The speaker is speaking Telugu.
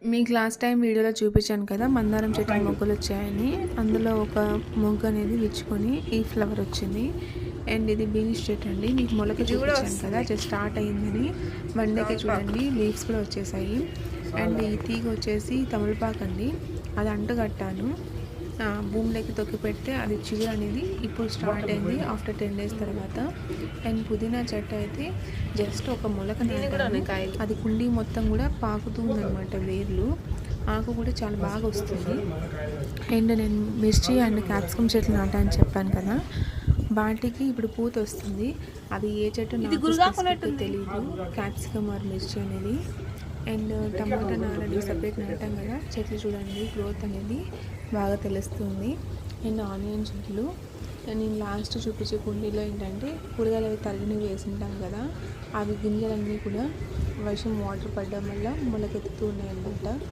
మీకు లాస్ట్ టైం వీడియోలో చూపించాను కదా మందారం చెట్టు మొగ్గలు వచ్చాయని. అందులో ఒక మొగ్గ అనేది విచ్చుకొని ఈ ఫ్లవర్ వచ్చింది. అండ్ ఇది బీన్స్ చెట్టు అండి. మీకు మొలక చూపించాను కదా జస్ట్ స్టార్ట్ అయ్యిందని. వన్ డేకే చూడండి లీవ్స్ కూడా వచ్చేసాయి. అండ్ ఈ తీగ వచ్చేసి తమలపాకు అండి. అది అంటుకట్టాను, భూమిలోకి తొక్కి పెడితే అది చిగురు అనేది ఇప్పుడు స్టార్ట్ అయింది ఆఫ్టర్ 10 days తర్వాత. అండ్ పుదీనా చెట్టు అయితే జస్ట్ ఒక మొలక అది కుండీ మొత్తం కూడా పాకుతుందనమాట వేర్లు. ఆకు కూడా చాలా బాగా వస్తుంది. అండ్ నేను మిర్చి అండ్ క్యాప్సికమ్ చెట్లు నాటాను చెప్పాను కదా, వాటికి ఇప్పుడు పూత వస్తుంది. అది ఏ చెట్టు తెలియదు, క్యాప్సికమ్ ఆర్ మిర్చి అనేది. అండ్ టమాటా నారని సపరేట్ నాటాం కదా, చెట్లు చూడండి గ్రోత్ అనేది బాగా తెలుస్తుంది. అండ్ ఆనియన్ చెట్లు నేను లాస్ట్ చూపించే కుండీలో ఏంటంటే కూరగాయలు అవి తరిగినవి వేసింటాం కదా, అవి గింజలన్నీ కూడా వర్షం వాటర్ పడడం వల్ల మొలకెత్తుతూ ఉన్నాయి అన్నమాట.